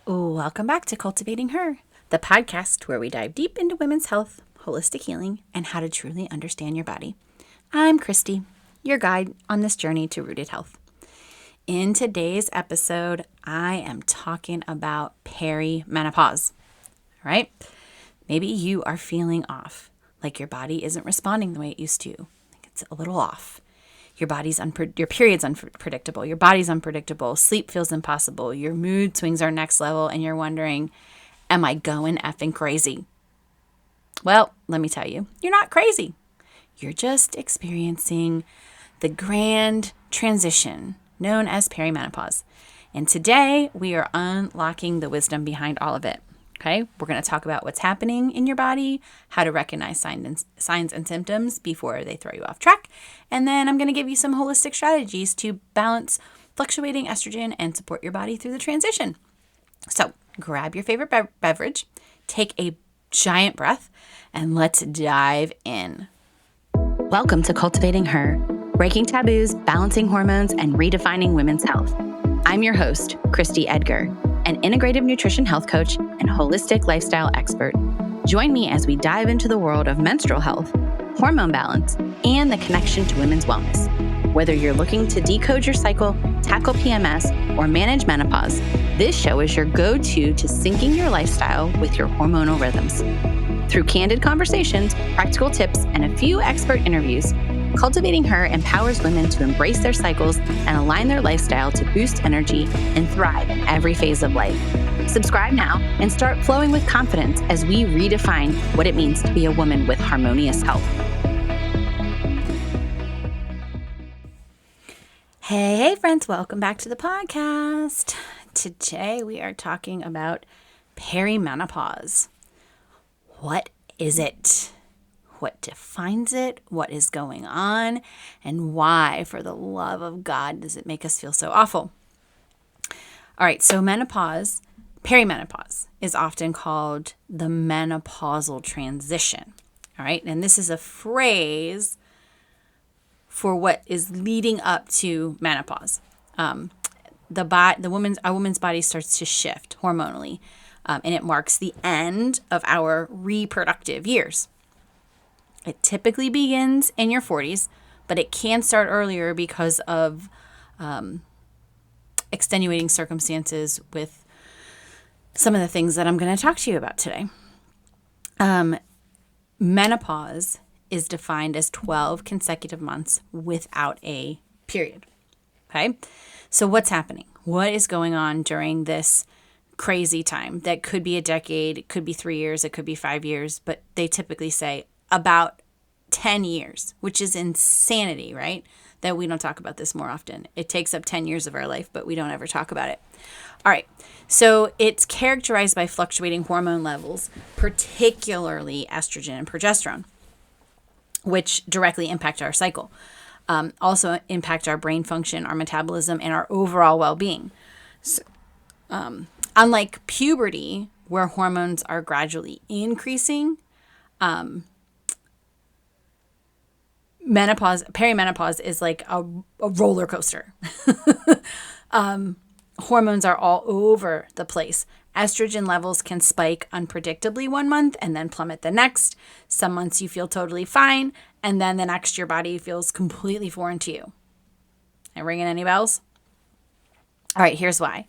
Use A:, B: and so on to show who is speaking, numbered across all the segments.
A: Welcome back to Cultivating Her, the podcast where we dive deep into women's health, holistic healing, and how to truly understand your body. I'm Christy, your guide on this journey to rooted health. In today's episode, I am talking about perimenopause. All right? Maybe you are feeling off, like your body isn't responding the way it used to. Like it's a little off. Your period's unpredictable. Your body's unpredictable. Sleep feels impossible. Your mood swings are next level, and you're wondering, am I going effing crazy? Well, let me tell you, you're not crazy. You're just experiencing the grand transition known as perimenopause. And today we are unlocking the wisdom behind all of it. Okay, we're going to talk about what's happening in your body, how to recognize signs and symptoms before they throw you off track. And then I'm going to give you some holistic strategies to balance fluctuating estrogen and support your body through the transition. So grab your favorite beverage, take a giant breath, and let's dive in. Welcome to Cultivating Her, breaking taboos, balancing hormones, and redefining women's health. I'm your host, Christy Edgar, an integrative nutrition health coach and holistic lifestyle expert. Join me as we dive into the world of menstrual health, hormone balance, and the connection to women's wellness. Whether you're looking to decode your cycle, tackle PMS, or manage menopause, this show is your go-to to syncing your lifestyle with your hormonal rhythms. Through candid conversations, practical tips, and a few expert interviews, Cultivating Her empowers women to embrace their cycles and align their lifestyle to boost energy and thrive in every phase of life. Subscribe now and start flowing with confidence as we redefine what it means to be a woman with harmonious health. Hey friends, welcome back to the podcast. Today we are talking about perimenopause. What is it? What defines it? What is going on? And why, for the love of God, does it make us feel so awful? All right, so perimenopause is often called the menopausal transition. All right, and this is a phrase for what is leading up to menopause. A woman's body starts to shift hormonally, and it marks the end of our reproductive years. It typically begins in your 40s, but it can start earlier because of extenuating circumstances with some of the things that I'm going to talk to you about today. Menopause is defined as 12 consecutive months without a period. Okay? So what's happening? What is going on during this crazy time? That could be a decade, it could be 3 years, it could be 5 years, but they typically say about 10 years, which is insanity, right? That we don't talk about this more often. It takes up 10 years of our life, but we don't ever talk about it. All right. So it's characterized by fluctuating hormone levels, particularly estrogen and progesterone, which directly impact our cycle. Also impact our brain function, our metabolism, and our overall well-being. So, unlike puberty, where hormones are gradually increasing, perimenopause is like a roller coaster. Hormones are all over the place. Estrogen levels can spike unpredictably one month and then plummet the next. Some months you feel totally fine, and then the next your body feels completely foreign to you. Am I ringing any bells? All right, here's why.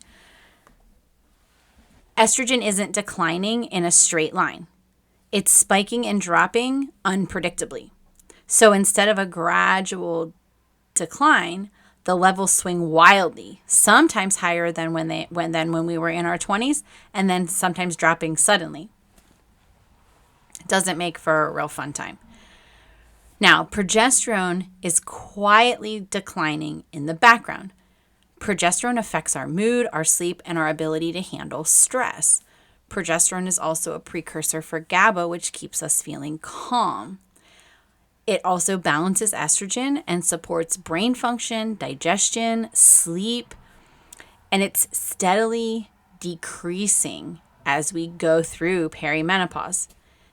A: Estrogen isn't declining in a straight line. It's spiking and dropping unpredictably. So instead of a gradual decline, the levels swing wildly, sometimes higher than when we were in our 20s, and then sometimes dropping suddenly. It doesn't make for a real fun time. Now, progesterone is quietly declining in the background. Progesterone affects our mood, our sleep, and our ability to handle stress. Progesterone is also a precursor for GABA, which keeps us feeling calm. It also balances estrogen and supports brain function, digestion, sleep, and it's steadily decreasing as we go through perimenopause.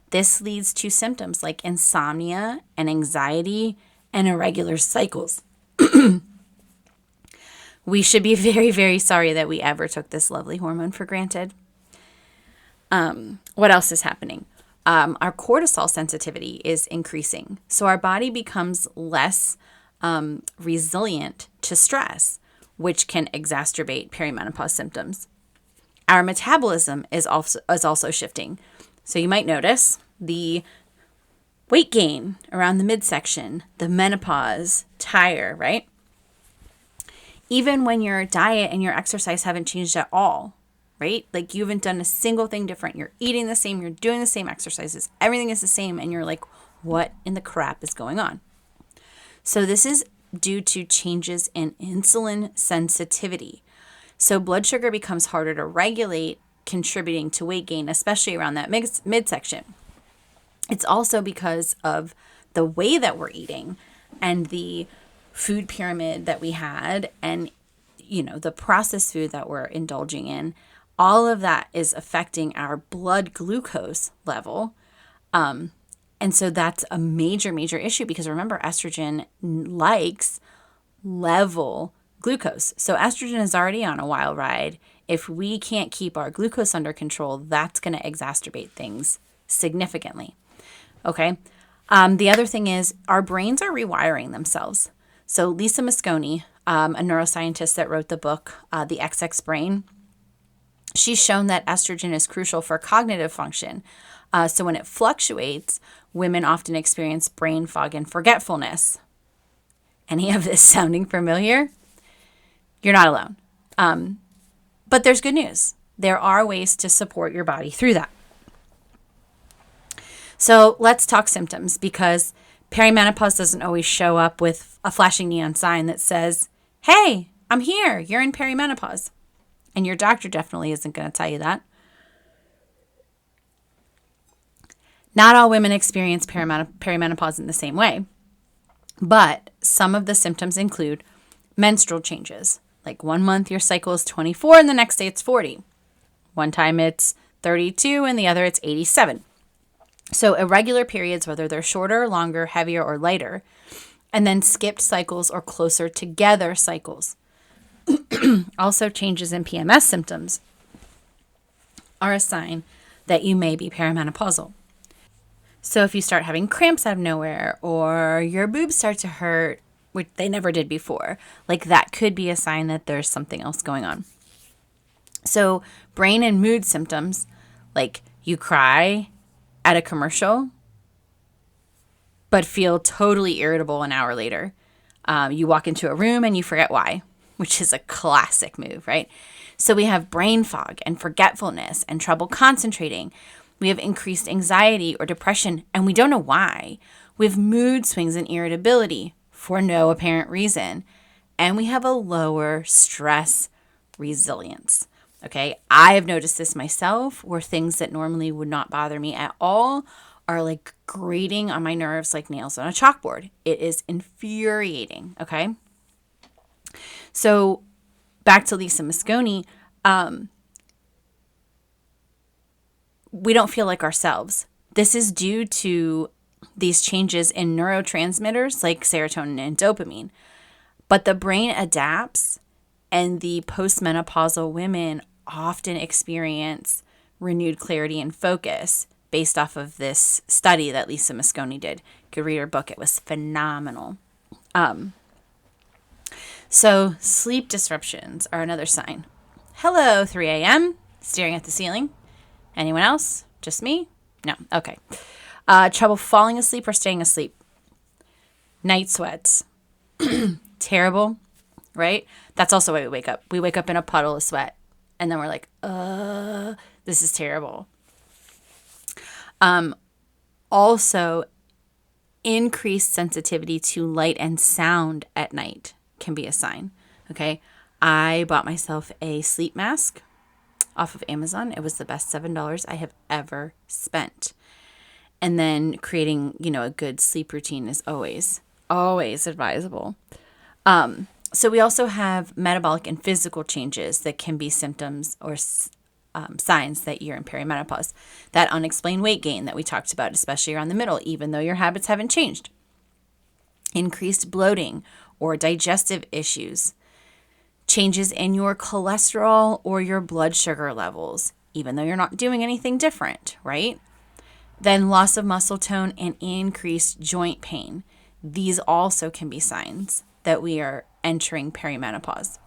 A: This leads to symptoms like insomnia and anxiety and irregular cycles. We should be very, very sorry that we ever took this lovely hormone for granted. What else is happening? Our cortisol sensitivity is increasing. So our body becomes less resilient to stress, which can exacerbate perimenopause symptoms. Our metabolism is also shifting. So you might notice the weight gain around the midsection, the menopause tire, right? Even when your diet and your exercise haven't changed at all, right? Like you haven't done a single thing different. You're eating the same, you're doing the same exercises, everything is the same, and you're like, what in the crap is going on? So this is due to changes in insulin sensitivity. So blood sugar becomes harder to regulate, contributing to weight gain, especially around that midsection. It's also because of the way that we're eating and the food pyramid that we had and, the processed food that we're indulging in. All of that is affecting our blood glucose level. And so that's a major, major issue because remember, estrogen likes level glucose. So estrogen is already on a wild ride. If we can't keep our glucose under control, that's going to exacerbate things significantly. Okay. The other thing is our brains are rewiring themselves. So Lisa Mosconi, a neuroscientist that wrote the book, The XX Brain, she's shown that estrogen is crucial for cognitive function. So when it fluctuates, women often experience brain fog and forgetfulness. Any of this sounding familiar? You're not alone. But there's good news. There are ways to support your body through that. So let's talk symptoms because perimenopause doesn't always show up with a flashing neon sign that says, hey, I'm here, you're in perimenopause. And your doctor definitely isn't going to tell you that. Not all women experience perimenopause in the same way, but some of the symptoms include menstrual changes. Like 1 month your cycle is 24 and the next day it's 40. One time it's 32 and the other it's 87. So irregular periods, whether they're shorter, longer, heavier, or lighter, and then skipped cycles or closer together cycles. Also, changes in PMS symptoms are a sign that you may be perimenopausal. So if you start having cramps out of nowhere or your boobs start to hurt, which they never did before, like that could be a sign that there's something else going on. So brain and mood symptoms, like you cry at a commercial, but feel totally irritable an hour later. You walk into a room and you forget why, which is a classic move, right? So we have brain fog and forgetfulness and trouble concentrating. We have increased anxiety or depression, and we don't know why. We have mood swings and irritability for no apparent reason. And we have a lower stress resilience. Okay, I have noticed this myself where things that normally would not bother me at all are like grating on my nerves like nails on a chalkboard. It is infuriating. Okay, so back to Lisa Mosconi, we don't feel like ourselves. This is due to these changes in neurotransmitters like serotonin and dopamine. But the brain adapts, and the postmenopausal women often experience renewed clarity and focus based off of this study that Lisa Mosconi did. You could read her book. It was phenomenal. So sleep disruptions are another sign. Hello, 3 a.m., staring at the ceiling. Anyone else? Just me? No. Okay. Trouble falling asleep or staying asleep. Night sweats. Terrible, right? That's also why we wake up. We wake up in a puddle of sweat. And then we're like, this is terrible. Also, increased sensitivity to light and sound at night can be a sign. Okay. I bought myself a sleep mask off of Amazon. It was the best $7 I have ever spent. And then creating, a good sleep routine is always advisable. So we also have metabolic and physical changes that can be symptoms or signs that you're in perimenopause. That unexplained weight gain that we talked about, especially around the middle, even though your habits haven't changed. Increased bloating or digestive issues. changes in your cholesterol or your blood sugar levels, even though you're not doing anything different, right? Then loss of muscle tone and increased joint pain. These also can be signs that we are entering perimenopause.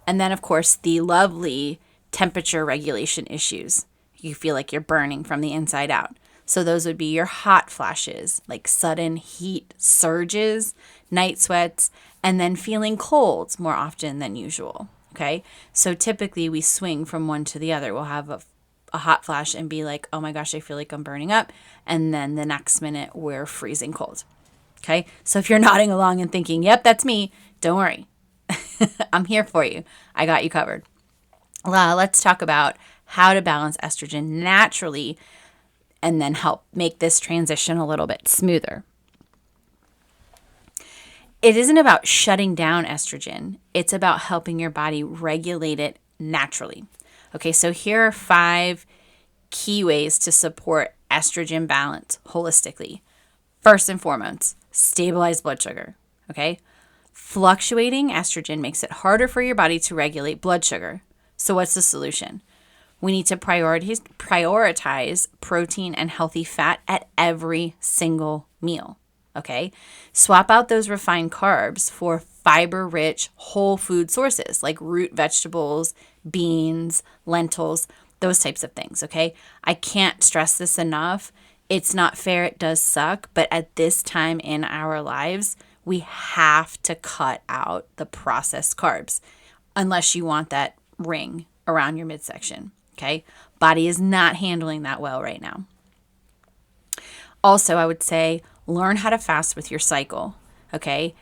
A: And then, of course, the lovely temperature regulation issues. You feel like you're burning from the inside out. So those would be your hot flashes, like sudden heat surges, night sweats, and then feeling cold more often than usual. Okay. So typically we swing from one to the other. We'll have a hot flash and be like, oh my gosh, I feel like I'm burning up. And then the next minute we're freezing cold. Okay. So if you're nodding along and thinking, yep, that's me, don't worry. I'm here for you. I got you covered. Let's talk about how to balance estrogen naturally and then help make this transition a little bit smoother. It isn't about shutting down estrogen. It's about helping your body regulate it naturally. Okay, so here are 5 key ways to support estrogen balance holistically. First and foremost, stabilize blood sugar. Okay, fluctuating estrogen makes it harder for your body to regulate blood sugar. So what's the solution? We need to prioritize protein and healthy fat at every single meal. Okay, swap out those refined carbs for fiber-rich whole food sources like root vegetables, beans, lentils, those types of things. Okay, I can't stress this enough. It's not fair. It does suck. But at this time in our lives, we have to cut out the processed carbs unless you want that ring around your midsection. Okay, body is not handling that well right now. Also, I would say learn how to fast with your cycle. Okay,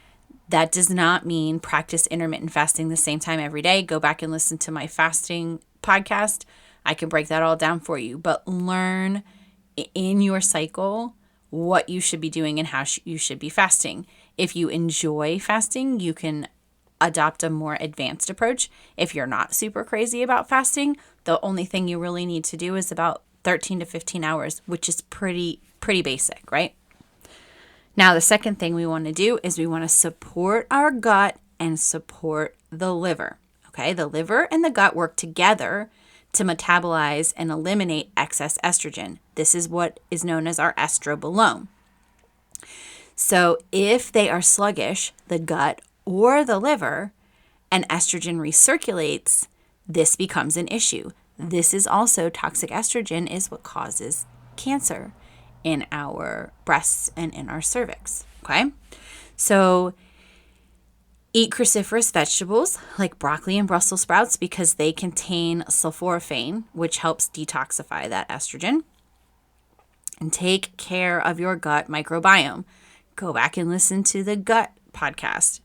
A: that does not mean practice intermittent fasting the same time every day. Go back and listen to my fasting podcast. I can break that all down for you, but learn in your cycle what you should be doing and how you should be fasting. If you enjoy fasting, you can adopt a more advanced approach. If you're not super crazy about fasting, the only thing you really need to do is about 13 to 15 hours, which is pretty basic, right? Now, the second thing we want to do is we want to support our gut and support the liver. Okay, the liver and the gut work together to metabolize and eliminate excess estrogen. This is what is known as our estrobolome. So if they are sluggish, the gut or the liver, and estrogen recirculates, this becomes an issue. This is also toxic estrogen is what causes cancer in our breasts and in our cervix. Okay, so eat cruciferous vegetables like broccoli and Brussels sprouts because they contain sulforaphane, which helps detoxify that estrogen. And take care of your gut microbiome. Go back and listen to the gut podcast.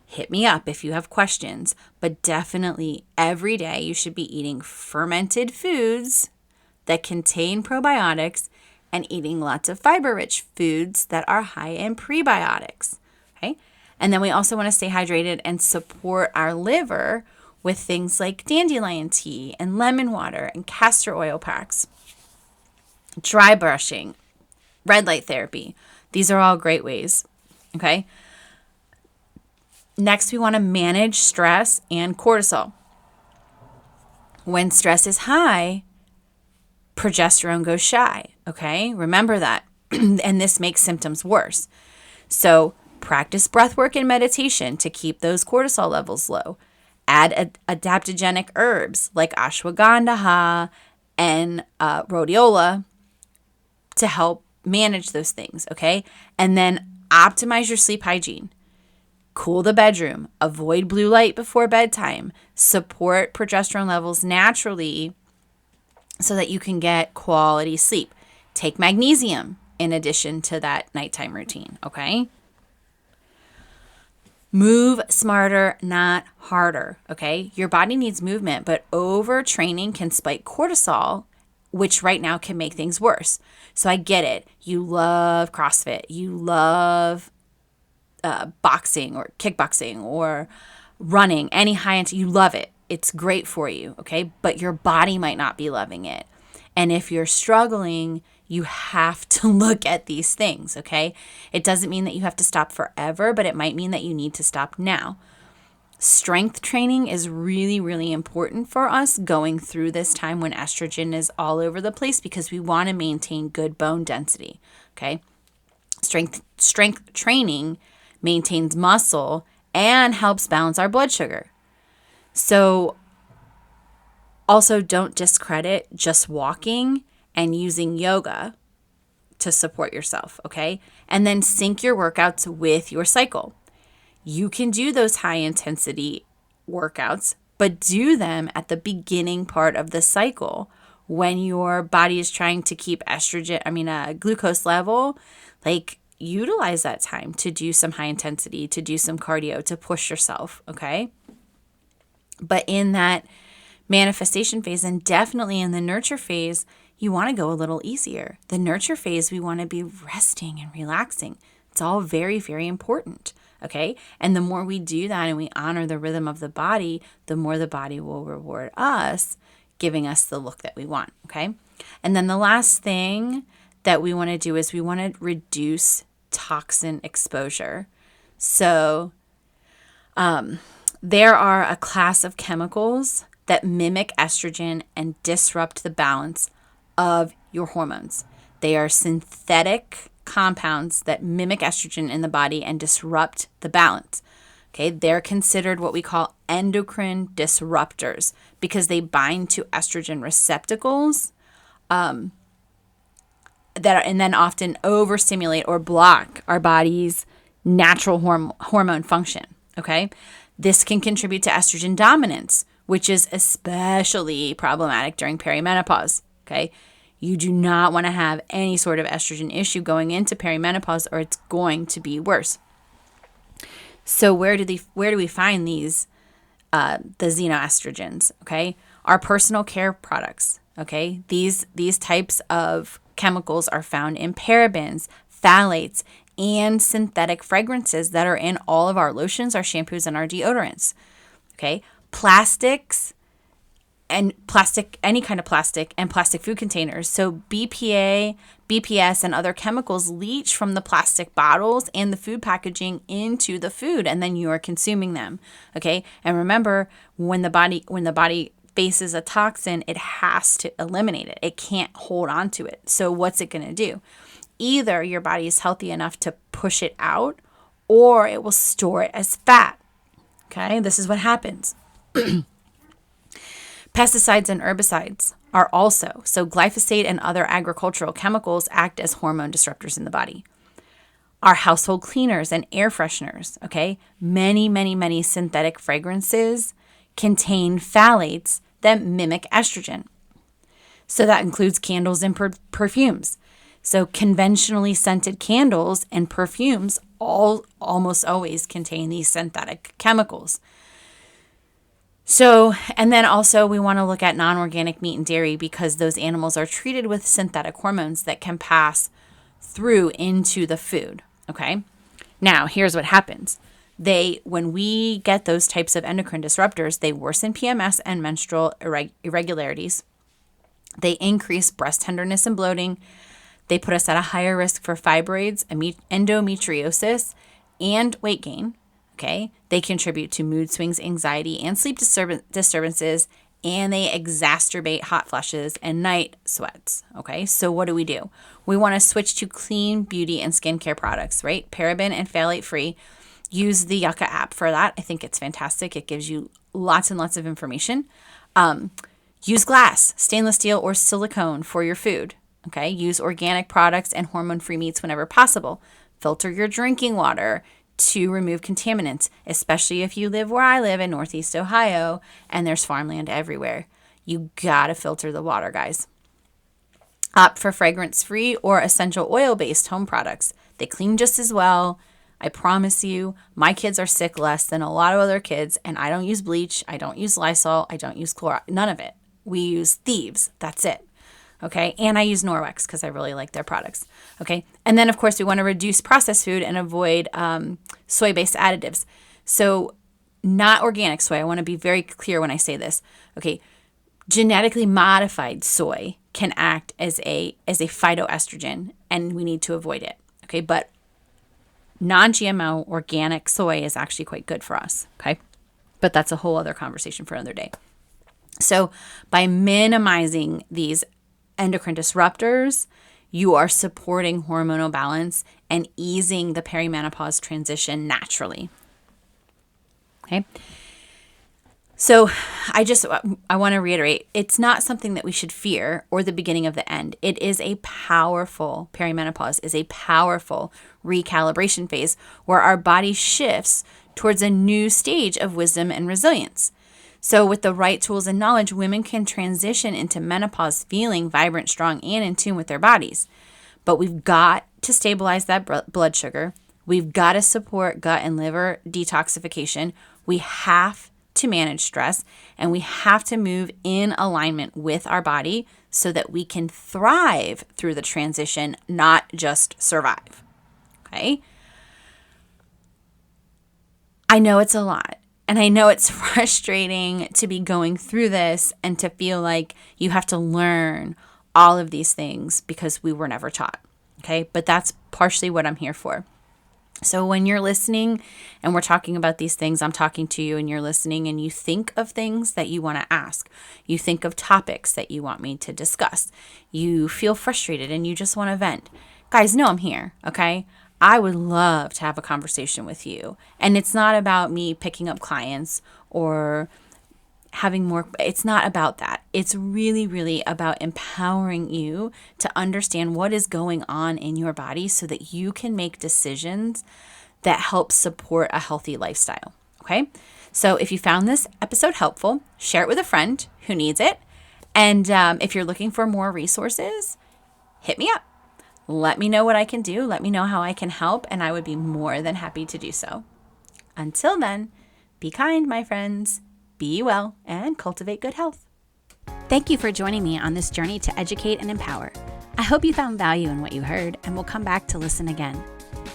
A: Hit me up if you have questions, but definitely every day you should be eating fermented foods that contain probiotics and eating lots of fiber-rich foods that are high in prebiotics. Okay? And then we also want to stay hydrated and support our liver with things like dandelion tea and lemon water and castor oil packs. Dry brushing, red light therapy. These are all great ways. Okay? Next, we want to manage stress and cortisol. When stress is high, progesterone goes shy, okay? Remember that. And this makes symptoms worse. So practice breath work and meditation to keep those cortisol levels low. Add adaptogenic herbs like ashwagandha and rhodiola to help manage those things, okay? And then optimize your sleep hygiene. Cool the bedroom, avoid blue light before bedtime, support progesterone levels naturally so that you can get quality sleep. Take magnesium in addition to that nighttime routine, okay? Move smarter, not harder, okay? Your body needs movement, but overtraining can spike cortisol, which right now can make things worse. So I get it. You love CrossFit. You love boxing or kickboxing or running, any high intensity, you love it. It's great for you, okay? But your body might not be loving it. And if you're struggling, you have to look at these things, okay? It doesn't mean that you have to stop forever, but it might mean that you need to stop now. Strength training is really, really important for us going through this time when estrogen is all over the place because we want to maintain good bone density. Okay. Strength training maintains muscle and helps balance our blood sugar. So also don't discredit just walking and using yoga to support yourself, okay? And then sync your workouts with your cycle. You can do those high intensity workouts, but do them at the beginning part of the cycle when your body is trying to keep glucose level. Like, utilize that time to do some high intensity, to do some cardio, to push yourself, okay? But in that manifestation phase, and definitely in the nurture phase, you want to go a little easier. The nurture phase, we want to be resting and relaxing. It's all very, very important, okay? And the more we do that and we honor the rhythm of the body, the more the body will reward us, giving us the look that we want, okay? And then the last thing that we want to do is we want to reduce toxin exposure. So there are a class of chemicals that mimic estrogen and disrupt the balance of your hormones. They are synthetic compounds that mimic estrogen in the body and disrupt the balance. Okay, they're considered what we call endocrine disruptors because they bind to estrogen receptacles and then often overstimulate or block our body's natural hormone function. Okay, this can contribute to estrogen dominance, which is especially problematic during perimenopause, okay? You do not want to have any sort of estrogen issue going into perimenopause or it's going to be worse. So where do we find these, the xenoestrogens, okay? Our personal care products, okay? These types of chemicals are found in parabens, phthalates, and synthetic fragrances that are in all of our lotions, our shampoos, and our deodorants, okay? Plastics, any kind of plastic, and plastic food containers. So BPA, BPS, and other chemicals leach from the plastic bottles and the food packaging into the food, and then you are consuming them. Okay. And remember, when the body faces a toxin, it has to eliminate it. It can't hold on to it. So what's it going to do? Either your body is healthy enough to push it out, or it will store it as fat. Okay. This is what happens. Pesticides and herbicides are also, so glyphosate and other agricultural chemicals act as hormone disruptors in the body. Our household cleaners and air fresheners, okay? Many synthetic fragrances contain phthalates that mimic estrogen. So that includes candles and perfumes. So conventionally scented candles and perfumes almost always contain these synthetic chemicals. So, and then also we want to look at non-organic meat and dairy because those animals are treated with synthetic hormones that can pass through into the food, okay? Now, here's what happens. When we get those types of endocrine disruptors, they worsen PMS and menstrual irregularities. They increase breast tenderness and bloating. They put us at a higher risk for fibroids, endometriosis, and weight gain. Okay, they contribute to mood swings, anxiety, and sleep disturbances, and they exacerbate hot flushes and night sweats. Okay, so what do? We want to switch to clean beauty and skincare products, right? Paraben and phthalate free. Use the Yucca app for that. I think it's fantastic. It gives you lots and lots of information. Use glass, stainless steel, or silicone for your food. Okay, use organic products and hormone-free meats whenever possible. Filter your drinking water to remove contaminants, especially if you live where I live in Northeast Ohio and there's farmland everywhere. You gotta filter the water, guys. Opt for fragrance-free or essential oil-based home products. They clean just as well. I promise you, my kids are sick less than a lot of other kids, and I don't use bleach, I don't use Lysol, I don't use Clorox, none of it. We use Thieves, that's it. Okay, and I use Norwex because I really like their products. Okay, and then of course we want to reduce processed food and avoid soy-based additives. So not organic soy. I want to be very clear when I say this. Okay, genetically modified soy can act as a phytoestrogen, and we need to avoid it. Okay, but non-GMO organic soy is actually quite good for us. Okay. But that's a whole other conversation for another day. So by minimizing these endocrine disruptors, you are supporting hormonal balance and easing the perimenopause transition naturally. Okay. So I want to reiterate, it's not something that we should fear or the beginning of the end. It is a powerful, perimenopause is a powerful recalibration phase where our body shifts towards a new stage of wisdom and resilience. So with the right tools and knowledge, women can transition into menopause feeling vibrant, strong, and in tune with their bodies. But we've got to stabilize that blood sugar. We've got to support gut and liver detoxification. We have to manage stress, and we have to move in alignment with our body so that we can thrive through the transition, not just survive. Okay? I know it's a lot. And I know it's frustrating to be going through this and to feel like you have to learn all of these things because we were never taught. Okay. But that's partially what I'm here for. So when you're listening and we're talking about these things, I'm talking to you and you're listening and you think of things that you want to ask. You think of topics that you want me to discuss. You feel frustrated and you just want to vent. Guys, know I'm here. Okay. I would love to have a conversation with you. And it's not about me picking up clients or having more. It's not about that. It's really, really about empowering you to understand what is going on in your body so that you can make decisions that help support a healthy lifestyle. Okay. So if you found this episode helpful, share it with a friend who needs it. And if you're looking for more resources, hit me up. Let me know what I can do. Let me know how I can help, and I would be more than happy to do so. Until then, be kind, my friends. Be well and cultivate good health. Thank you for joining me on this journey to educate and empower. I hope you found value in what you heard and will come back to listen again.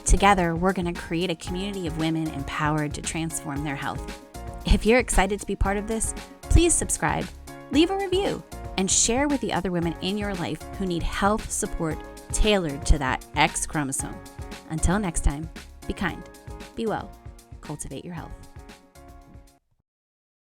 A: Together, we're going to create a community of women empowered to transform their health. If you're excited to be part of this, please subscribe, leave a review, and share with the other women in your life who need health support tailored to that X chromosome. Until next time, be kind, be well, cultivate your health.